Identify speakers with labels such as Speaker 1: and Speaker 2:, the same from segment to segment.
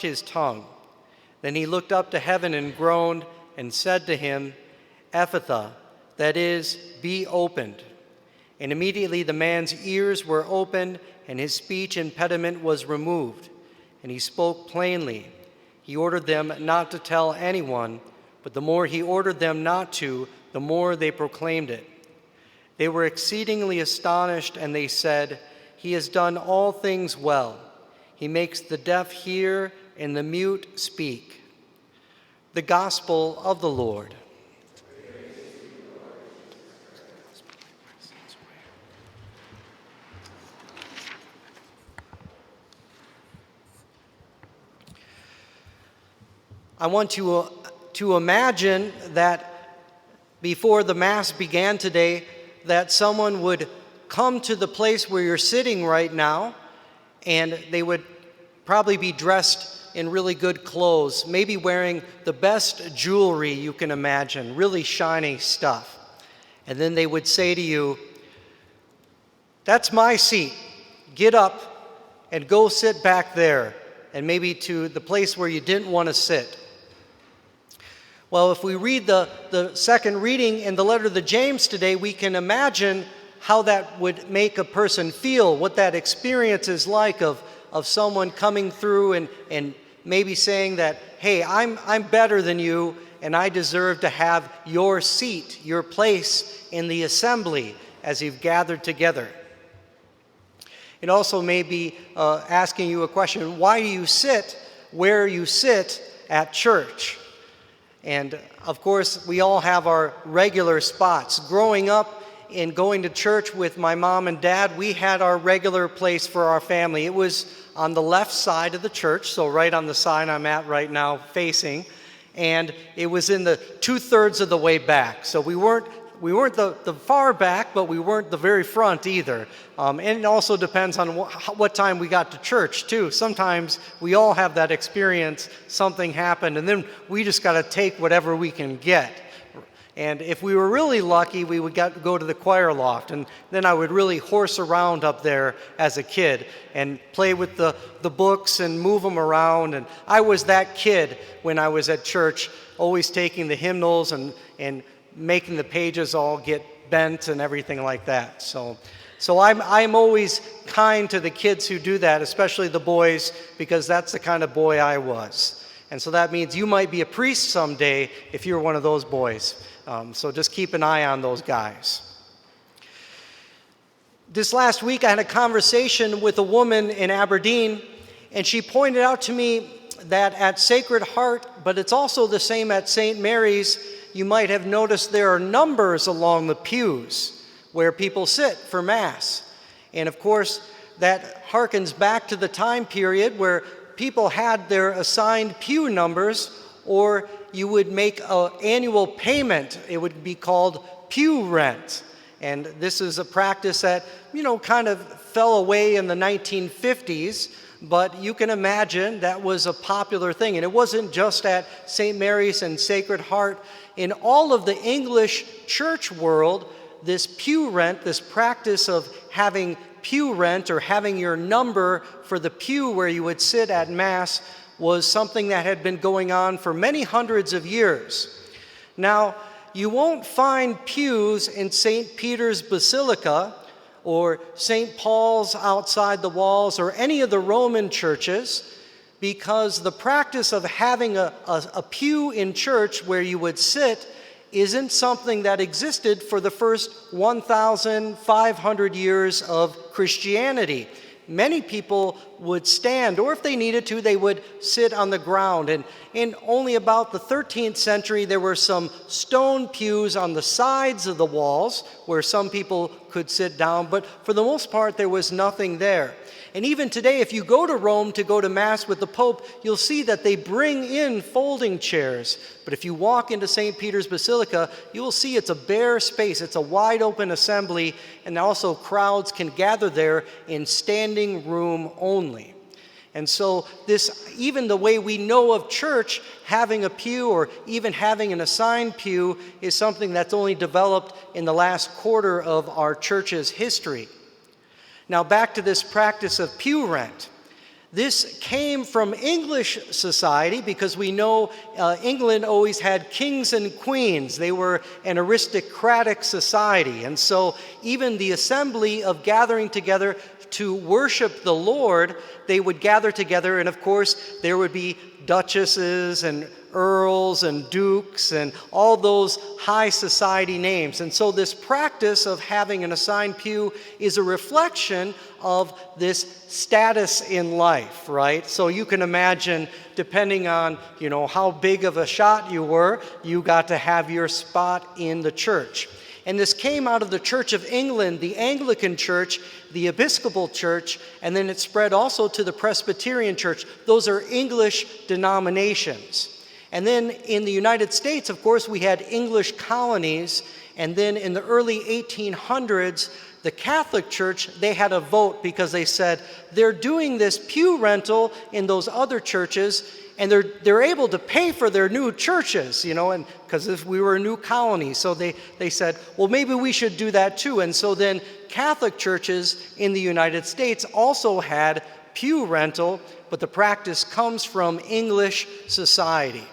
Speaker 1: his tongue. Then he looked up to heaven and groaned and said to him, Ephphatha, that is, be opened. And immediately the man's ears were opened, and his speech impediment was removed, and he spoke plainly. He ordered them not to tell anyone, but the more he ordered them not to, the more they proclaimed it. They were exceedingly astonished, and they said, He has done all things well. He makes the deaf hear and the mute speak. The Gospel of the Lord. I want to imagine that before the Mass began today, that someone would come to the place where you're sitting right now, and they would probably be dressed in really good clothes, maybe wearing the best jewelry you can imagine, really shiny stuff. And then they would say to you, that's my seat. Get up and go sit back there, and maybe to the place where you didn't want to sit. Well, if we read the second reading in the letter to James today, we can imagine how that would make a person feel, what that experience is like of someone coming through and maybe saying that, hey, I'm better than you, and I deserve to have your seat, your place in the assembly as you've gathered together. It also may be asking you a question, why do you sit where you sit at church? And of course, we all have our regular spots. Growing up and going to church with my mom and dad, we had our regular place for our family. It was on the left side of the church, so right on the side I'm at right now facing, and it was in the 2/3 of the way back. So we weren't the far back, but we weren't the very front either. And it also depends on what time we got to church, too. Sometimes we all have that experience, something happened, and then we just got to take whatever we can get. And if we were really lucky, we would go to the choir loft, and then I would really horse around up there as a kid and play with the books and move them around. And I was that kid when I was at church, always taking the hymnals and making the pages all get bent and everything like that. So I'm always kind to the kids who do that, especially the boys, because that's the kind of boy I was. And so that means you might be a priest someday if you're one of those boys. So just keep an eye on those guys. This last week I had a conversation with a woman in Aberdeen, and she pointed out to me that at Sacred Heart, but it's also the same at St. Mary's, you might have noticed there are numbers along the pews where people sit for Mass. And of course, that harkens back to the time period where people had their assigned pew numbers, or you would make an annual payment. It would be called pew rent. And this is a practice that, kind of fell away in the 1950s, but you can imagine that was a popular thing. And it wasn't just at St. Mary's and Sacred Heart. In all of the English church world, this pew rent, this practice of having pew rent or having your number for the pew where you would sit at Mass, was something that had been going on for many hundreds of years. Now, you won't find pews in St. Peter's Basilica or St. Paul's outside the walls or any of the Roman churches, because the practice of having a pew in church where you would sit isn't something that existed for the first 1,500 years of Christianity. Many people would stand, or if they needed to, they would sit on the ground. And in only about the 13th century, there were some stone pews on the sides of the walls where some people could sit down, but for the most part, there was nothing there. And even today, if you go to Rome to go to Mass with the Pope, you'll see that they bring in folding chairs. But if you walk into St. Peter's Basilica, you will see it's a bare space. It's a wide open assembly, and also crowds can gather there in standing room only. And so this, even the way we know of church, having a pew or even having an assigned pew is something that's only developed in the last quarter of our church's history. Now back to this practice of pew rent. This came from English society because we know England always had kings and queens. They were an aristocratic society. And so even the assembly of gathering together to worship the Lord, they would gather together, and of course there would be duchesses and earls and dukes and all those high society names. And so this practice of having an assigned pew is a reflection of this status in life, right? So you can imagine, depending on, how big of a shot you were, you got to have your spot in the church. And this came out of the Church of England, the Anglican Church, the Episcopal Church, and then it spread also to the Presbyterian Church. Those are English denominations. And then in the United States, of course, we had English colonies. And then in the early 1800s, the Catholic Church, they had a vote because they said they're doing this pew rental in those other churches, and they're able to pay for their new churches, and because if we were a new colony. So they said, well, maybe we should do that too. And so then Catholic churches in the United States also had pew rental, but the practice comes from English society.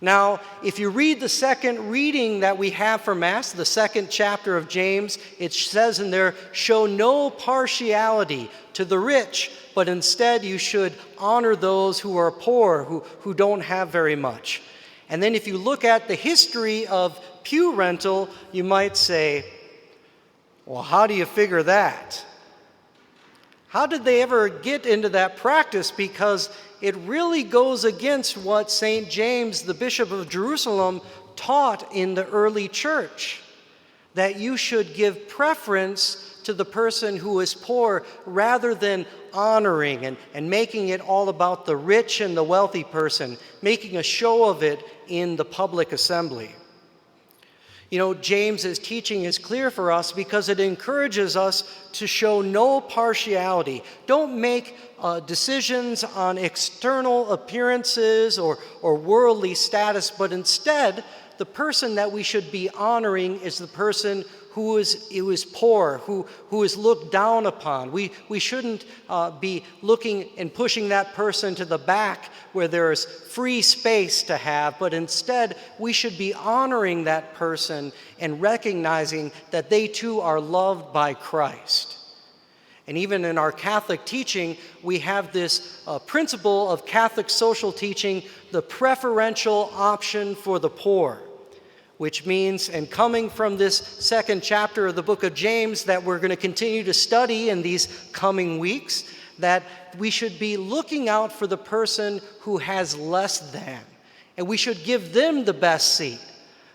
Speaker 1: Now, if you read the second reading that we have for Mass, the second chapter of James, it says in there, show no partiality to the rich, but instead you should honor those who are poor, who don't have very much. And then if you look at the history of pew rental, you might say, well, how do you figure that? How did they ever get into that practice? Because it really goes against what St. James, the Bishop of Jerusalem, taught in the early church, that you should give preference to the person who is poor rather than honoring and making it all about the rich and the wealthy person, making a show of it in the public assembly. James's teaching is clear for us because it encourages us to show no partiality. Don't make decisions on external appearances or worldly status, but instead, the person that we should be honoring is the person who is poor, who is looked down upon. We shouldn't be looking and pushing that person to the back where there is free space to have, but instead we should be honoring that person and recognizing that they too are loved by Christ. And even in our Catholic teaching, we have this principle of Catholic social teaching, the preferential option for the poor. Which means, and coming from this second chapter of the book of James that we're going to continue to study in these coming weeks, that we should be looking out for the person who has less than. And we should give them the best seat,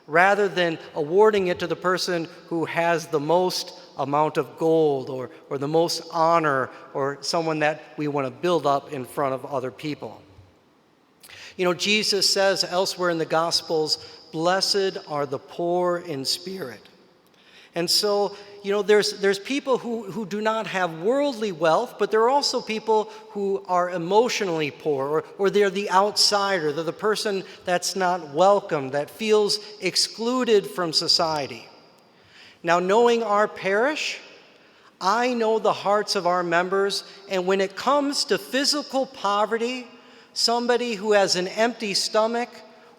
Speaker 1: rather than awarding it to the person who has the most amount of gold or the most honor, or someone that we want to build up in front of other people. Jesus says elsewhere in the Gospels, blessed are the poor in spirit. And so, there's people who do not have worldly wealth, but there are also people who are emotionally poor, or they're the outsider. They're the person that's not welcome, that feels excluded from society. Now, knowing our parish, I know the hearts of our members, and when it comes to physical poverty, somebody who has an empty stomach,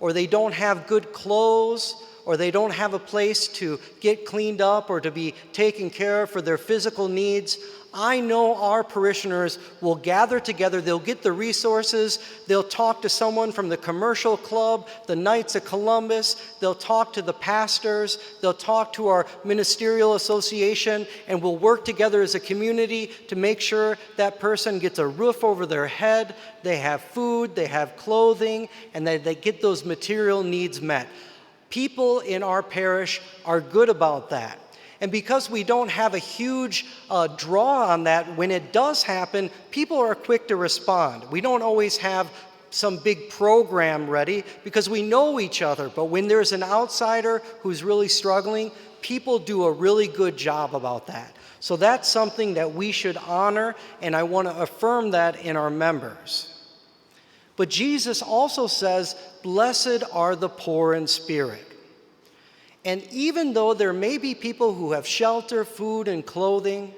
Speaker 1: or they don't have good clothes, or they don't have a place to get cleaned up or to be taken care of for their physical needs, I know our parishioners will gather together, they'll get the resources, they'll talk to someone from the commercial club, the Knights of Columbus, they'll talk to the pastors, they'll talk to our ministerial association, and we'll work together as a community to make sure that person gets a roof over their head, they have food, they have clothing, and they get those material needs met. People in our parish are good about that. And because we don't have a huge draw on that, when it does happen, people are quick to respond. We don't always have some big program ready because we know each other. But when there's an outsider who's really struggling, people do a really good job about that. So that's something that we should honor, and I want to affirm that in our members. But Jesus also says, blessed are the poor in spirit. And even though there may be people who have shelter, food, and clothing,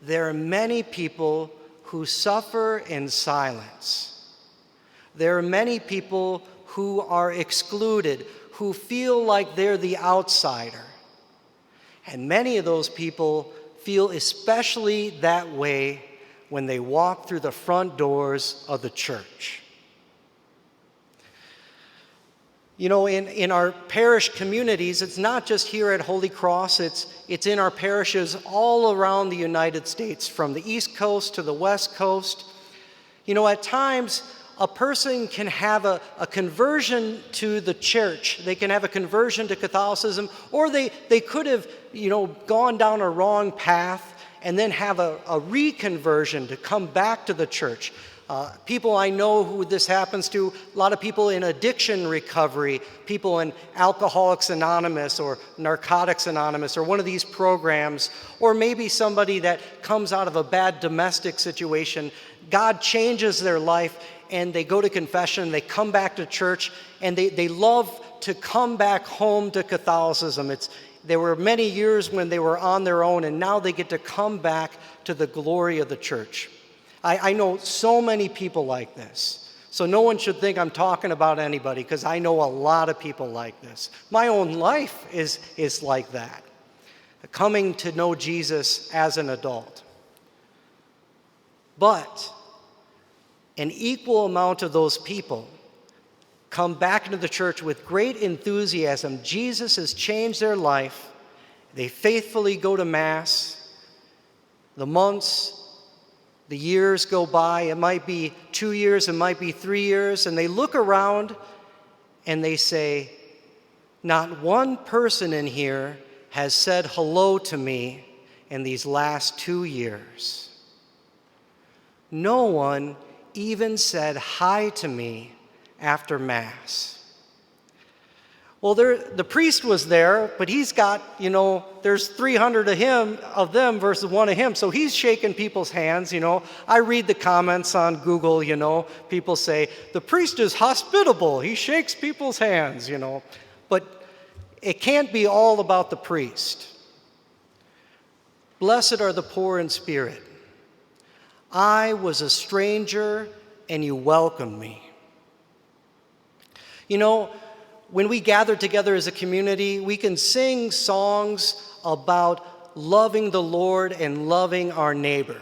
Speaker 1: there are many people who suffer in silence. There are many people who are excluded, who feel like they're the outsider. And many of those people feel especially that way when they walk through the front doors of the church. You know, in our parish communities, it's not just here at Holy Cross, it's in our parishes all around the United States, from the East Coast to the West Coast. You know, at times, a person can have a conversion to the church. They can have a conversion to Catholicism, or they could have, gone down a wrong path and then have a reconversion to come back to the church. People I know who this happens to, a lot of people in addiction recovery, people in Alcoholics Anonymous or Narcotics Anonymous or one of these programs, or maybe somebody that comes out of a bad domestic situation. God changes their life and they go to confession, they come back to church, and they love to come back home to Catholicism. There were many years when they were on their own, and now they get to come back to the glory of the church. I know so many people like this. So no one should think I'm talking about anybody, because I know a lot of people like this. My own life is like that, coming to know Jesus as an adult. But an equal amount of those people come back into the church with great enthusiasm. Jesus has changed their life. They faithfully go to Mass. The months, the years go by. It might be 2 years, it might be 3 years, and they look around and they say, not one person in here has said hello to me in these last 2 years. No one even said hi to me after Mass. Well, the priest was there, but he's got, there's 300 of them versus one of him, so he's shaking people's hands, I read the comments on Google, people say, the priest is hospitable, he shakes people's hands, But it can't be all about the priest. Blessed are the poor in spirit. I was a stranger and you welcomed me. When we gather together as a community, we can sing songs about loving the Lord and loving our neighbor.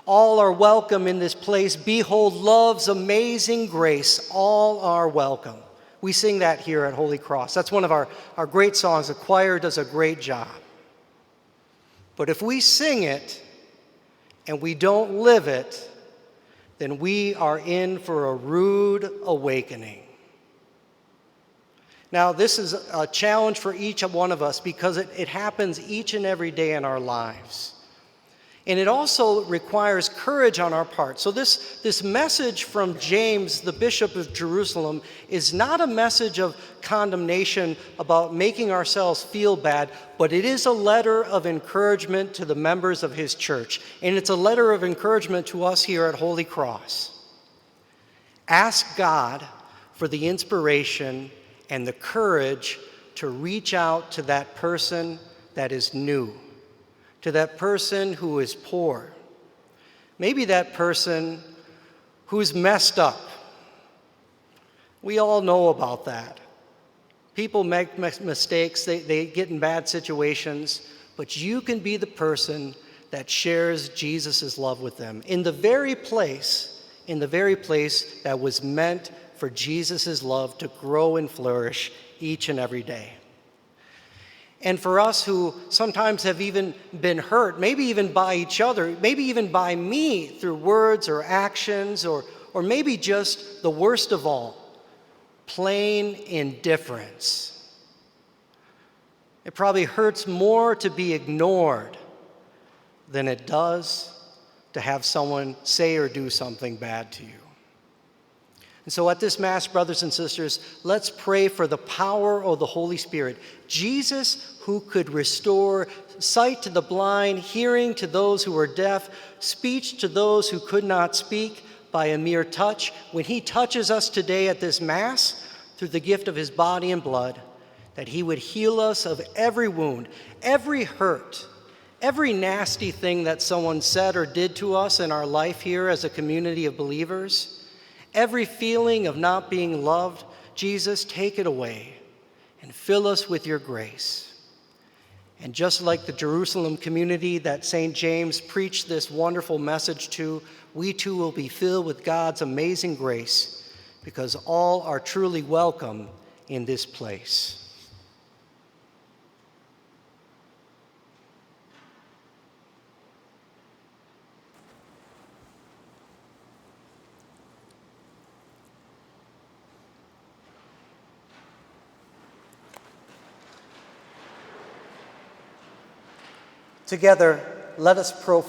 Speaker 1: All are welcome in this place. Behold, love's amazing grace. All are welcome. We sing that here at Holy Cross. That's one of our great songs. The choir does a great job. But if we sing it and we don't live it, then we are in for a rude awakening. Now, this is a challenge for each one of us because it happens each and every day in our lives. And it also requires courage on our part. So this message from James, the Bishop of Jerusalem, is not a message of condemnation about making ourselves feel bad, but it is a letter of encouragement to the members of his church. And it's a letter of encouragement to us here at Holy Cross. Ask God for the inspiration and the courage to reach out to that person that is new, to that person who is poor, maybe that person who's messed up. We all know about that. People make mistakes, they get in bad situations, but you can be the person that shares Jesus' love with them in the very place that was meant for Jesus' love to grow and flourish each and every day. And for us who sometimes have even been hurt, maybe even by each other, maybe even by me through words or actions, or maybe just the worst of all, plain indifference. It probably hurts more to be ignored than it does to have someone say or do something bad to you. And so at this Mass, brothers and sisters, let's pray for the power of the Holy Spirit. Jesus, who could restore sight to the blind, hearing to those who were deaf, speech to those who could not speak by a mere touch, when he touches us today at this Mass through the gift of his body and blood, that he would heal us of every wound, every hurt, Every nasty thing that someone said or did to us in our life here as a community of believers, every feeling of not being loved, Jesus, take it away and fill us with your grace. And just like the Jerusalem community that St. James preached this wonderful message to, we too will be filled with God's amazing grace, because all are truly welcome in this place. Together, let us profess